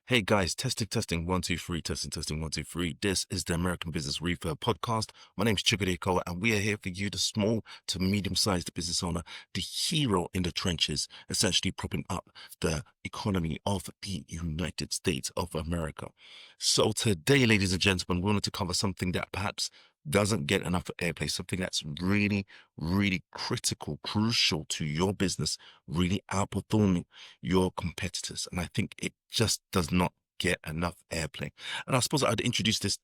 Hey guys, testing, 1, 2, 3, testing, 1, 2, 3. This is the American Business Refurb podcast. My name is Chibide Koa, and we are here for you, the small to medium-sized business owner, the hero in the trenches, essentially propping up the economy of the United States of America. So today, ladies and gentlemen, we wanted to cover something that perhaps doesn't get enough airplay, something that's really, really critical, crucial to your business, really outperforming your competitors. And I think it just does not get enough airplay. And I suppose I'd introduce this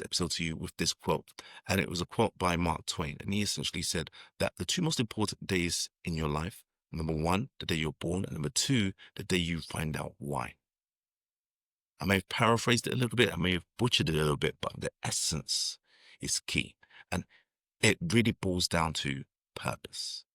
episode to you with this quote. And it was a quote by Mark Twain. And he essentially said that the two most important days in your life, number one, the day you're born, and number two, the day you find out why. I may have paraphrased it a little bit, I may have butchered it a little bit, but the essence is key. And it really boils down to purpose.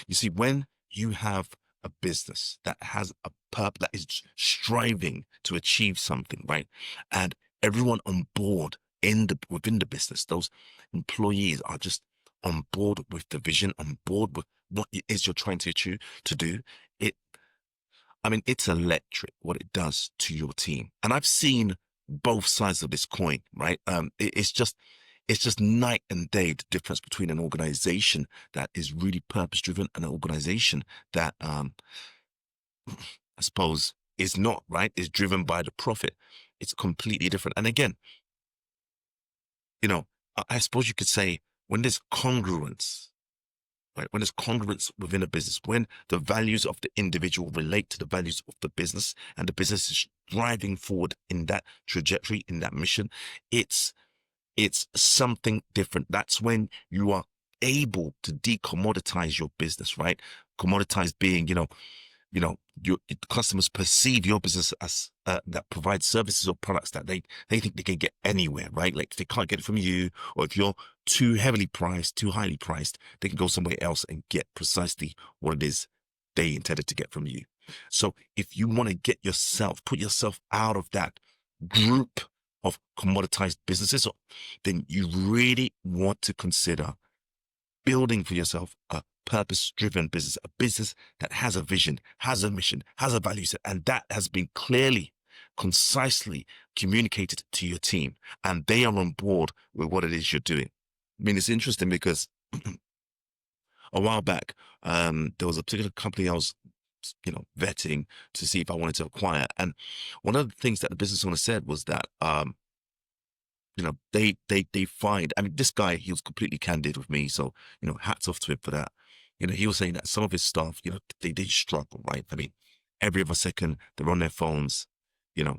You see, when you have a business that has a purpose, that is striving to achieve something, right? And everyone on board within the business, those employees are just on board with the vision, on board with what it is you're trying to achieve to do. It, I mean, it's electric what it does to your team. And I've seen both sides of this coin, right? It's just night and day, the difference between an organization that is really purpose driven and an organization that, I suppose is not, right, is driven by the profit. It's completely different. And again, I suppose you could say when there's congruence, right? When there's congruence within a business, when the values of the individual relate to the values of the business and the business is driving forward in that trajectory, in that mission, it's something different. That's when you are able to decommoditize your business, right? Commoditize being, your customers perceive your business as that provides services or products that they think they can get anywhere, right? Like if they can't get it from you, or if you're too heavily priced, too highly priced, they can go somewhere else and get precisely what it is they intended to get from you. So if you want to put yourself out of that group of commoditized businesses, then you really want to consider building for yourself a purpose-driven business, a business that has a vision, has a mission, has a value set, and that has been clearly, concisely communicated to your team, and they are on board with what it is you're doing. I mean, it's interesting because a while back, there was a particular company I was, vetting to see if I wanted to acquire, and one of the things that the business owner said was that, they find, I mean, this guy, he was completely candid with me. So, hats off to him for that. He was saying that some of his staff, they struggle, right? I mean, every other second they're on their phones, you know,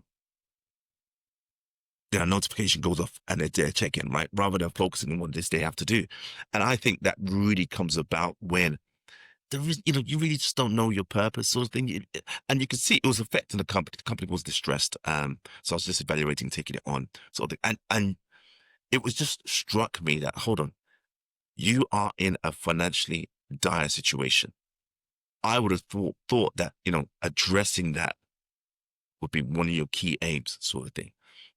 their notification goes off and they're checking, right? Rather than focusing on what it is they have to do. And I think that really comes about when there is, you really just don't know your purpose sort of thing. And you can see it was affecting the company. The company was distressed. So I was just evaluating, taking it on sort of thing. And it was just struck me that, hold on, you are in a financially dire situation. I would have thought that, addressing that would be one of your key aims sort of thing.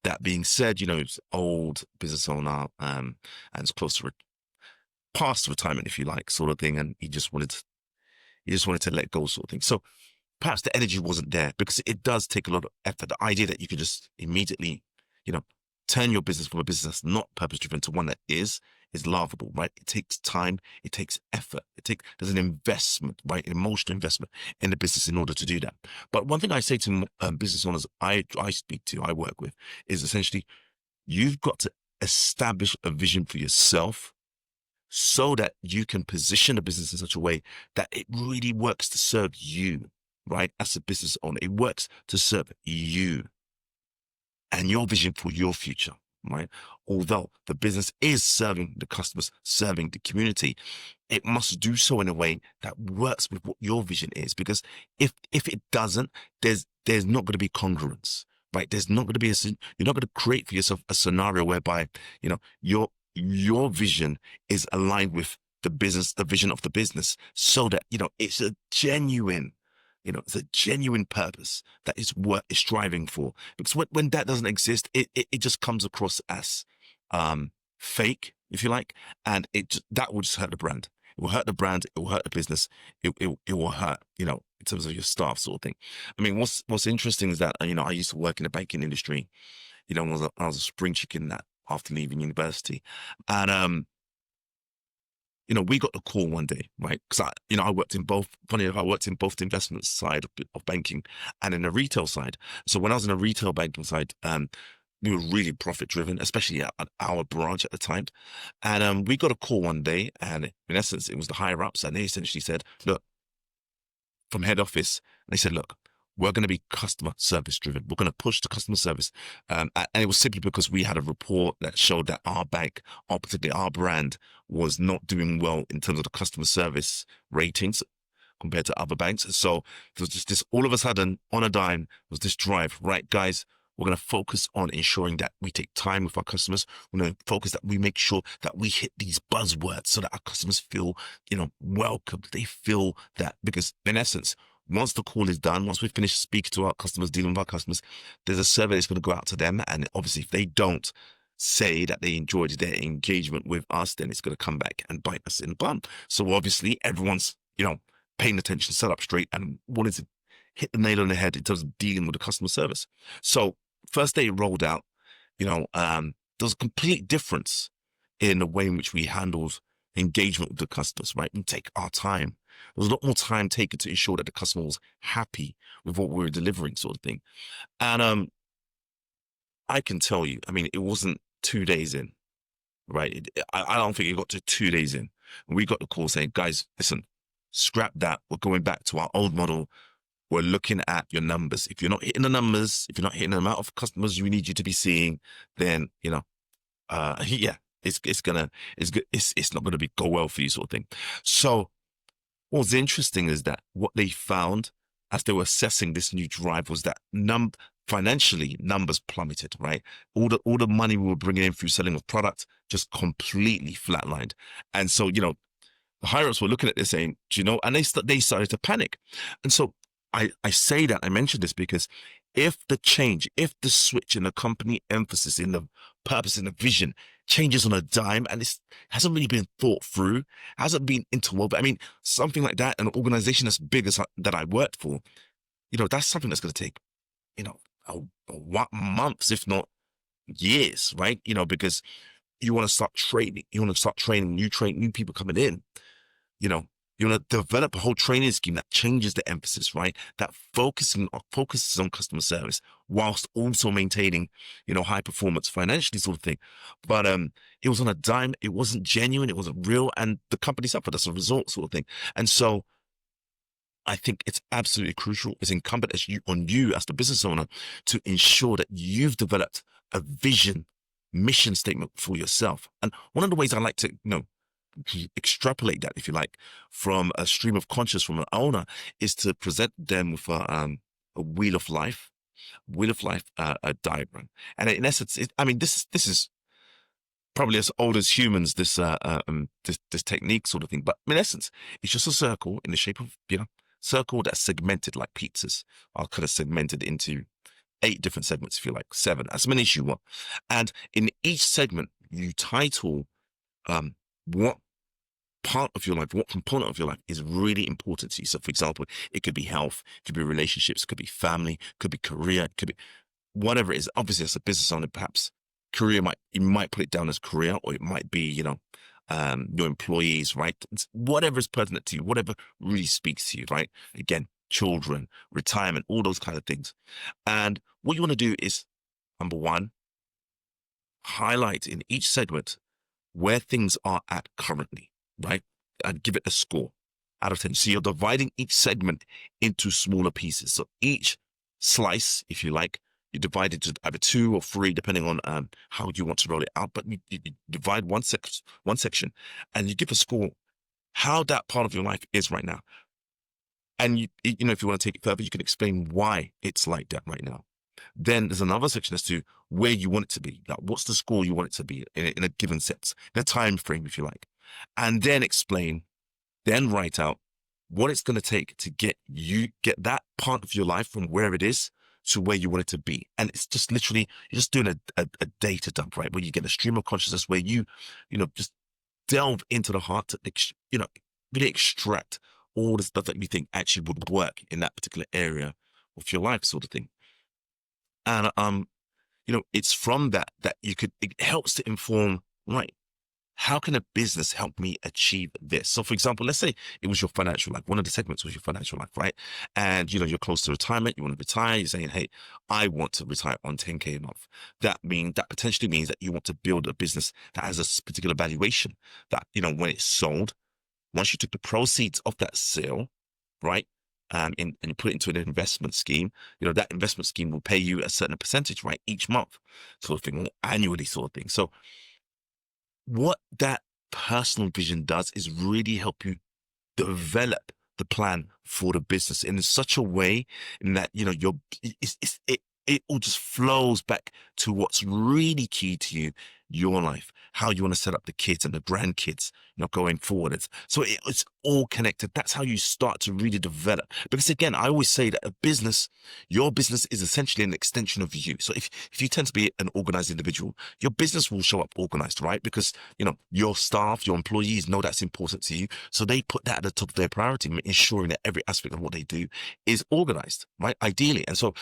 That being said, it's old business owner, and it's close to past retirement, if you like, sort of thing. And he just wanted to let go sort of thing. So perhaps the energy wasn't there because it does take a lot of effort. The idea that you could just immediately, turn your business from a business that's not purpose driven to one that is laughable, right? It takes time. It takes effort. There's an investment, right? Emotional investment in the business in order to do that. But one thing I say to business owners I speak to, I work with, is essentially you've got to establish a vision for yourself so that you can position a business in such a way that it really works to serve you, right? As a business owner, it works to serve you and your vision for your future, right? Although the business is serving the customers, serving the community, it must do so in a way that works with what your vision is. Because if it doesn't, there's not going to be congruence, right? There's not going to be you're not going to create for yourself a scenario whereby, your vision is aligned with the vision of the business, so that, it's a genuine purpose that is what it's striving for. Because when that doesn't exist, it just comes across as fake, if you like, and that will just hurt the brand. It will hurt the brand. It will hurt the business. It will hurt, in terms of your staff sort of thing. I mean, what's interesting is that, I used to work in the banking industry, I was a spring chicken that after leaving university. And, we got the call one day, right? Because I worked in both, funny enough, I worked in both the investment side of banking and in the retail side. So when I was in the retail banking side, we were really profit driven, especially at our branch at the time. And we got a call one day, and in essence, it was the higher ups, and they essentially said, look, from head office, they said, look, we're going to be customer service driven. We're going to push the customer service. And it was simply because we had a report that showed that our bank, or particularly our brand, was not doing well in terms of the customer service ratings compared to other banks. So it was just this, all of a sudden, on a dime, was this drive, right, guys? We're going to focus on ensuring that we take time with our customers. We're going to focus that we make sure that we hit these buzzwords so that our customers feel, welcomed. They feel that, because in essence, once the call is done, once we finish speaking to our customers, dealing with our customers, there's a survey that's going to go out to them. And obviously, if they don't say that they enjoyed their engagement with us, then it's going to come back and bite us in the bum. So obviously, everyone's, paying attention, set up straight, and wanted to hit the nail on the head in terms of dealing with the customer service. So first day it rolled out, there was a complete difference in the way in which we handled engagement with the customers, right? We take our time. There was a lot more time taken to ensure that the customer was happy with what we were delivering, sort of thing. And I can tell you, I mean, it wasn't 2 days in, right? I don't think it got to 2 days in. We got the call saying, guys, listen, scrap that. We're going back to our old model. We're looking at your numbers. If you're not hitting the numbers, if you're not hitting the amount of customers we need you to be seeing, then, yeah, it's not going to go well for you, sort of thing. So what's interesting is that what they found as they were assessing this new drive was that financially numbers plummeted, right? All the money we were bringing in through selling of product just completely flatlined. And so, the higher ups were looking at this saying, and they started to panic. And so I say that, I mention this because if the switch in the company emphasis, in the purpose, in the vision changes on a dime, and it hasn't really been thought through, hasn't been interwoven. I mean, something like that, an organization as big as that I worked for, that's something that's going to take, months, if not years, right? Because you want to start training new people coming in, you want to develop a whole training scheme that changes the emphasis, right? That focuses on customer service whilst also maintaining, high performance financially, sort of thing. But it was on a dime. It wasn't genuine. It wasn't real, and the company suffered as a result, sort of thing. And so, I think it's absolutely crucial. It's incumbent on you as the business owner to ensure that you've developed a vision, mission statement for yourself. And one of the ways I like to, extrapolate that, if you like, from a stream of conscious from an owner is to present them with a wheel of life, a diagram. And in essence, this is probably as old as humans, this technique sort of thing. But in essence, it's just a circle in the shape of, circle that's segmented like pizzas, are kind of segmented into 8 different segments, if you like, 7, as many as you want. And in each segment, you title what part of your life, what component of your life is really important to you. So, for example, it could be health, it could be relationships, it could be family, it could be career, it could be whatever it is. Obviously, as a business owner, perhaps career you might put it down as career, or it might be, your employees, right? It's whatever is pertinent to you, whatever really speaks to you, right? Again, children, retirement, all those kind of things. And what you want to do is, number one, highlight in each segment where things are at currently, right? And give it a score out of 10. So you're dividing each segment into smaller pieces. So each slice, if you like, you divide it into either 2 or 3, depending on how you want to roll it out. But you divide one section and you give a score how that part of your life is right now. And if you want to take it further, you can explain why it's like that right now. Then there's another section as to where you want it to be. Like, what's the score you want it to be in a given sense, in a time frame, if you like. And then write out what it's going to take to get that part of your life from where it is to where you want it to be. And it's just literally, you're just doing a data dump, right? Where you get a stream of consciousness where you just delve into the heart to, really extract all the stuff that you think actually would work in that particular area of your life, sort of thing. And it's from that you could it helps to inform, right? How can a business help me achieve this? So, for example, let's say it was your financial life. One of the segments was your financial life, right? And you're close to retirement. You want to retire. You're saying, "Hey, I want to retire on 10K a month." That potentially means that you want to build a business that has a particular valuation. That when it's sold, once you took the proceeds of that sale, right? And you put it into an investment scheme, that investment scheme will pay you a certain percentage, right, each month, sort of thing, or annually, sort of thing. So what that personal vision does is really help you develop the plan for the business in such a way in that it all just flows back to what's really key to you, your life, how you want to set up the kids and the grandkids, going forward. It's all connected. That's how you start to really develop. Because again, I always say that your business is essentially an extension of you. So if you tend to be an organized individual, your business will show up organized, right? Because your staff, your employees know that's important to you, so they put that at the top of their priority, ensuring that every aspect of what they do is organized, right? Ideally. And so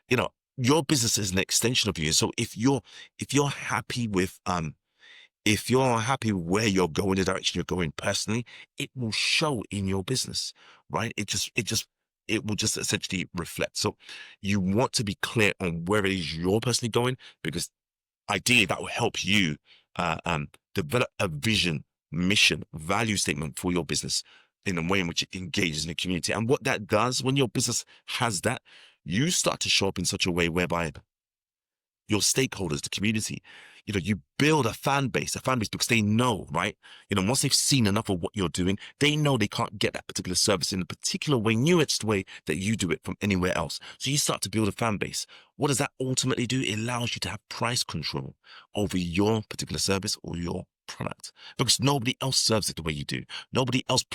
you know, your business is an extension of you. So if you're happy with if you're happy with where you're going, the direction you're going personally, it will show in your business, right? It will just essentially reflect. So you want to be clear on where it is you're personally going, because ideally that will help you develop a vision, mission, value statement for your business in a way in which it engages in the community. And what that does, when your business has that, you start to show up in such a way whereby your stakeholders, the community, you build a fan base because they know, right? Once they've seen enough of what you're doing, they know they can't get that particular service in a particular way, nuanced way that you do it from anywhere else. So you start to build a fan base. What does that ultimately do? It allows you to have price control over your particular service or your product, because nobody else serves it the way you do. Nobody else,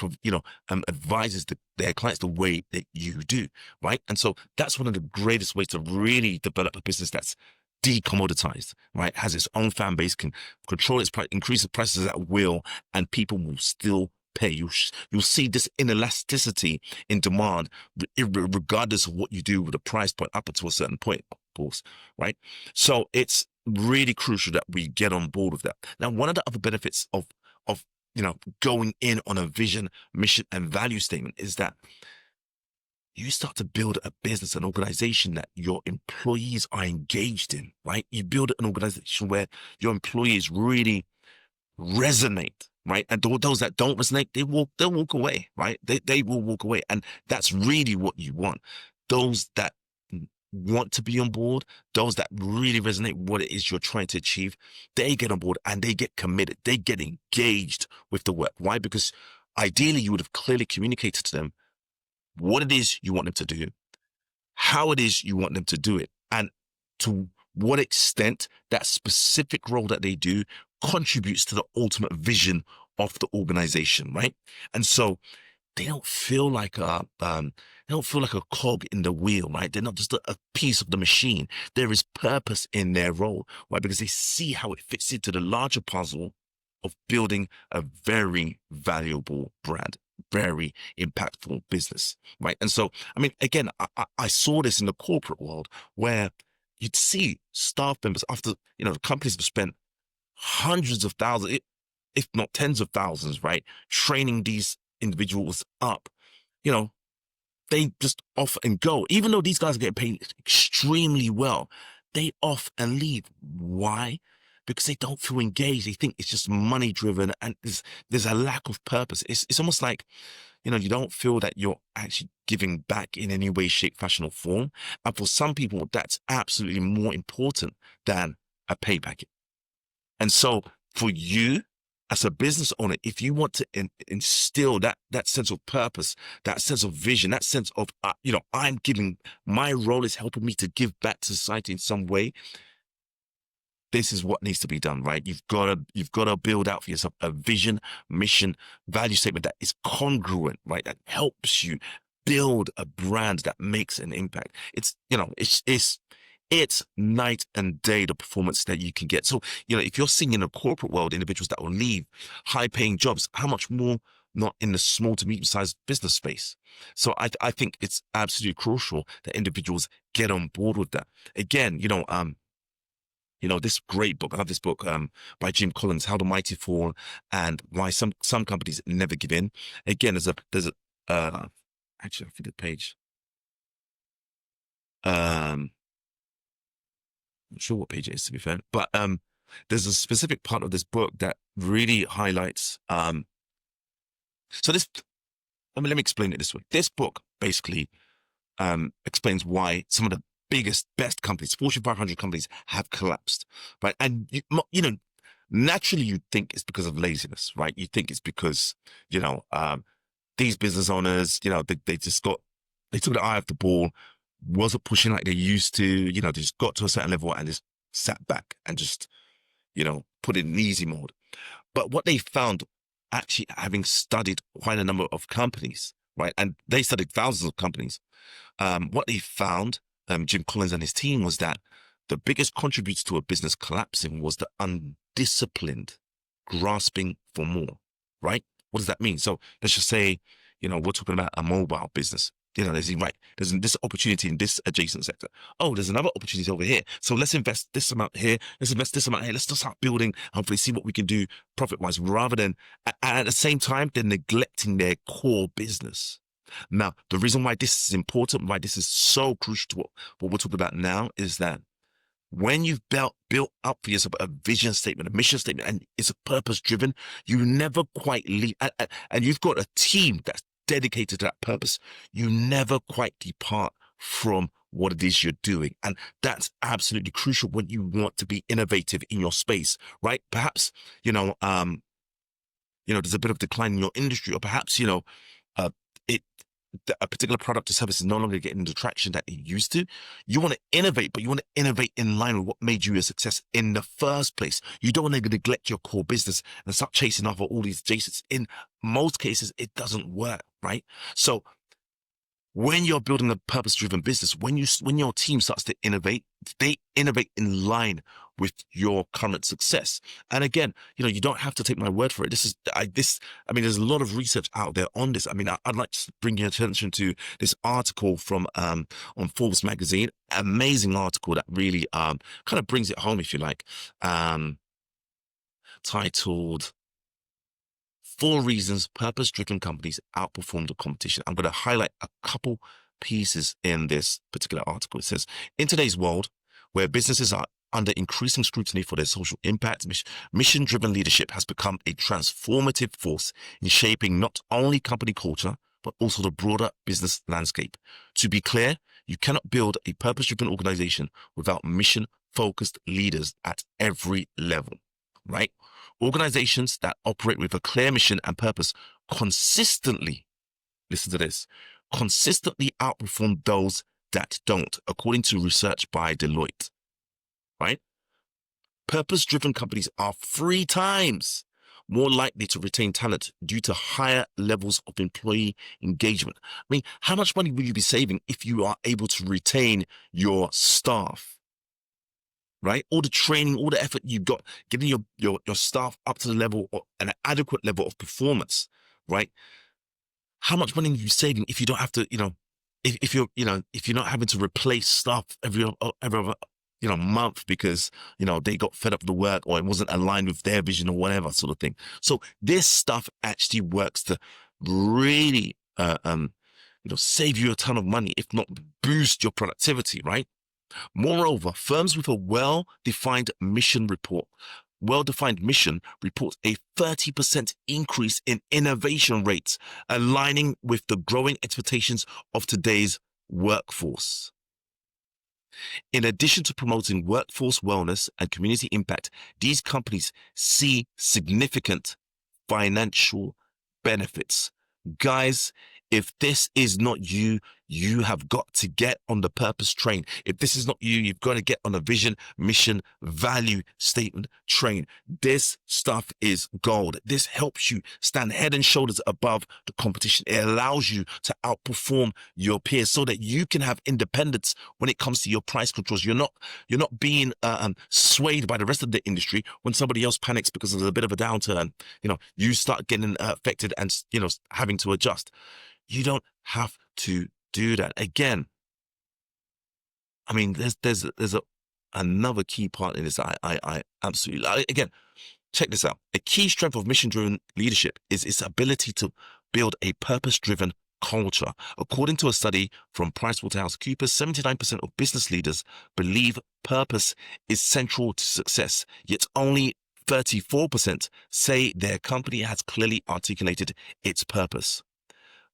advises their clients the way that you do, right? And so that's one of the greatest ways to really develop a business that's decommoditized, right? Has its own fan base, can control its price, increase the prices at will, and people will still pay. You'll see this inelasticity in demand, regardless of what you do with the price point up until a certain point, of course, right? So it's really crucial that we get on board with that. Now, one of the other benefits of going in on a vision, mission, and value statement is that you start to build a business, an organization that your employees are engaged in, right? You build an organization where your employees really resonate, right? And those that don't resonate, they'll walk away, right? They will walk away. And that's really what you want. Those that want to be on board, those that really resonate with what it is you're trying to achieve, they get on board and they get committed. They get engaged with the work. Why? Because ideally you would have clearly communicated to them what it is you want them to do, how it is you want them to do it, and to what extent that specific role that they do contributes to the ultimate vision of the organization, right? And so they don't feel like a cog in the wheel, right? They're not just a piece of the machine. There is purpose in their role, right? Because they see how it fits into the larger puzzle of building a very valuable brand, very impactful business, right? And so, I mean, again, I saw this in the corporate world where you'd see staff members after, the companies have spent hundreds of thousands, if not tens of thousands, right? Training these individuals up, you know, they just off and go. Even though these guys are getting paid extremely well, they off and leave. Why? Because they don't feel engaged. They think it's just money driven, and there's a lack of purpose. It's almost like, you don't feel that you're actually giving back in any way, shape, fashion, or form. And for some people, that's absolutely more important than a pay packet. And so for you as a business owner, if you want to instill that sense of purpose, that sense of vision, that sense of, I'm giving, my role is helping me to give back to society in some way, this is what needs to be done, right? You've got to build out for yourself a vision, mission, value statement that is congruent, right? That helps you build a brand that makes an impact. It's night and day, the performance that you can get. So, if you're seeing in the corporate world individuals that will leave high paying jobs, how much more not in the small to medium-sized business space. So I think it's absolutely crucial that individuals get on board with that. Again, this great book. I love this book by Jim Collins, How the Mighty Fall and Why Some Companies Never Give In. Again, actually I think the page. Not sure what page it is, to be fair, but there's a specific part of this book that really highlights. So this, let me explain it this way. This book basically explains why some of the biggest, best companies, Fortune 500 companies, have collapsed, right? And naturally you'd think it's because of laziness, right? You think it's because these business owners, they took the eye off the ball, wasn't pushing like they used to, they just got to a certain level and just sat back and just, put it in easy mode. But what they found, actually having studied quite a number of companies, right, and they studied thousands of companies, what they found, Jim Collins and his team, was that the biggest contributor to a business collapsing was the undisciplined grasping for more, right? What does that mean? So let's just say, we're talking about a mobile business. There's this opportunity in this adjacent sector. Oh, there's another opportunity over here. So let's invest this amount here. Let's invest this amount here. Let's just start building, hopefully see what we can do profit-wise, rather than, at the same time, they're neglecting their core business. Now, the reason why this is important, why this is so crucial to what we're talking about now, is that when you've built up for yourself a vision statement, a mission statement, and it's a purpose-driven, you never quite leave, and you've got a team that's dedicated to that purpose, you never quite depart from what it is you're doing. And that's absolutely crucial when you want to be innovative in your space, right? Perhaps, there's a bit of decline in your industry, or perhaps, a particular product or service is no longer getting the traction that it used to. You want to innovate, but you want to innovate in line with what made you a success in the first place. You don't want to neglect your core business and start chasing after all these adjacents. In most cases, it doesn't work, right? So when you're building a purpose-driven business, when your team starts to innovate, they innovate in line with your current success. And again, you don't have to take my word for it. There's a lot of research out there on this. I'd like to bring your attention to this article from on Forbes magazine. Amazing article that really kind of brings it home, if you like. Titled 4 Reasons Purpose-Driven Companies Outperform the Competition. I'm going to highlight a couple pieces in this particular article. It says, in today's world, where businesses are under increasing scrutiny for their social impact, mission-driven leadership has become a transformative force in shaping not only company culture, but also the broader business landscape. To be clear, you cannot build a purpose-driven organization without mission-focused leaders at every level, right? Organizations that operate with a clear mission and purpose consistently, listen to this, consistently outperform those that don't, according to research by Deloitte, right? Purpose-driven companies are 3 times more likely to retain talent due to higher levels of employee engagement. How much money will you be saving if you are able to retain your staff? Right? All the training, all the effort you've got, getting your staff up to the level, or an adequate level of performance, right? How much money are you saving if you don't have to, if you're not having to replace staff every month because, they got fed up with the work, or it wasn't aligned with their vision, or whatever sort of thing. So this stuff actually works to really, save you a ton of money, if not boost your productivity, right? Moreover, firms with a well-defined mission report a 30% increase in innovation rates, aligning with the growing expectations of today's workforce. In addition to promoting workforce wellness and community impact, these companies see significant financial benefits. Guys, if this is not you, you have got to get on the purpose train. If this is not you, you've got to get on a vision, mission, value statement train. This stuff is gold. This helps you stand head and shoulders above the competition. It allows you to outperform your peers so that you can have independence when it comes to your price controls. You're not being swayed by the rest of the industry. When somebody else panics because there's a bit of a downturn, you start getting affected and having to adjust. You don't have to do that. Again, I mean, there's another key part in this. I absolutely, again, check this out. A key strength of mission-driven leadership is its ability to build a purpose-driven culture. According to a study from PricewaterhouseCoopers, 79% of business leaders believe purpose is central to success, yet only 34% say their company has clearly articulated its purpose.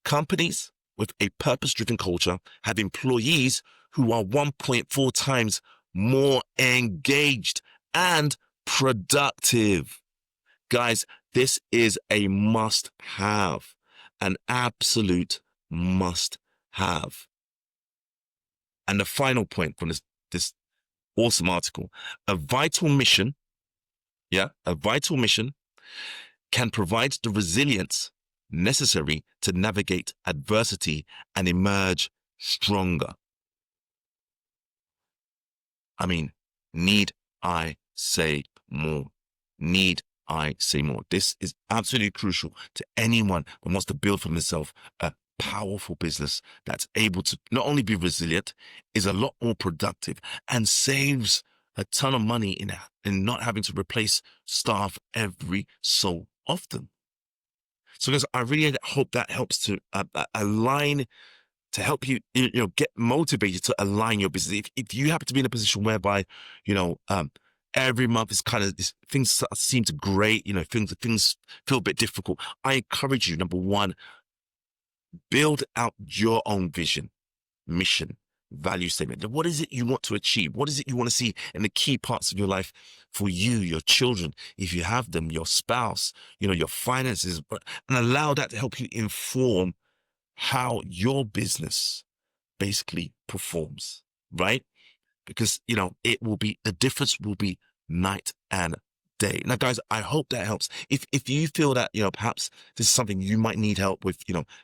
Companies with a purpose-driven culture have employees who are 1.4 times more engaged and productive. Guys, this is a must-have, an absolute must-have. And the final point from this awesome article, a vital mission can provide the resilience necessary to navigate adversity and emerge stronger. I mean, need I say more? Need I say more? This is absolutely crucial to anyone who wants to build for themselves a powerful business that's able to not only be resilient, is a lot more productive, and saves a ton of money in not having to replace staff every so often. So guys, I really hope that helps to align, to help you, get motivated to align your business. If you happen to be in a position whereby, every month is kind of, things seem to great, things feel a bit difficult, I encourage you, number one, build out your own vision, mission, value statement. What is it you want to achieve? What is it you want to see in the key parts of your life for you, your children, if you have them, your spouse, your finances, and allow that to help you inform how your business basically performs, right? Because, the difference will be night and day. Now, guys, I hope that helps. If you feel that, perhaps this is something you might need help with,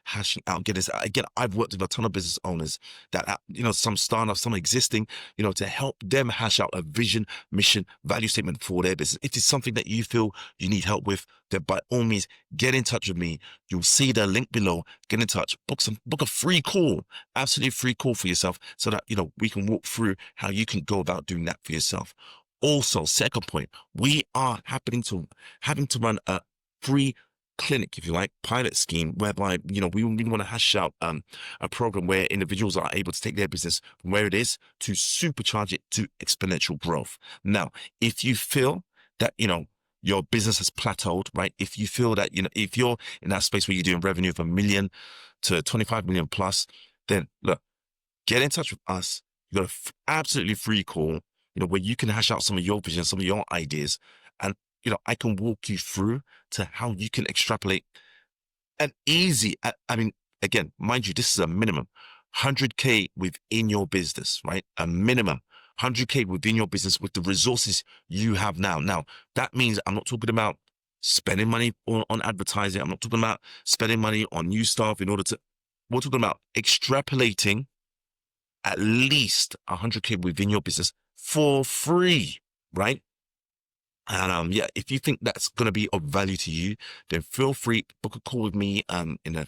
hashing out, get this. Again, I've worked with a ton of business owners that, some startups, some existing, to help them hash out a vision, mission, value statement for their business. If it's something that you feel you need help with, then by all means, get in touch with me. You'll see the link below. Get in touch. Book a free call, absolutely free call for yourself, so that, we can walk through how you can go about doing that for yourself. Also, second point, we are having to run a free clinic, if you like, pilot scheme, whereby, we really want to hash out a program where individuals are able to take their business from where it is to supercharge it to exponential growth. Now, if you feel that, your business has plateaued, right? If you feel that, if you're in that space where you're doing revenue of $1 million to 25 million plus, then look, get in touch with us. You got an absolutely free call, where you can hash out some of your vision, some of your ideas. And, I can walk you through to how you can extrapolate an easy, I mean, again, mind you, this is a minimum 100K within your business, right? A minimum 100K within your business with the resources you have now. Now, that means I'm not talking about spending money on advertising. I'm not talking about spending money on new stuff we're talking about extrapolating at least 100K within your business for free, right? And if you think that's going to be of value to you, then feel free, book a call with me in the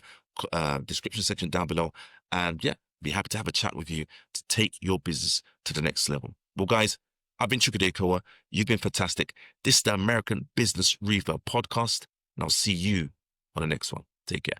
description section down below. And be happy to have a chat with you to take your business to the next level. Well, guys, I've been Chukwude Kowa. You've been fantastic. This is the American Business Reaver podcast, and I'll see you on the next one. Take care.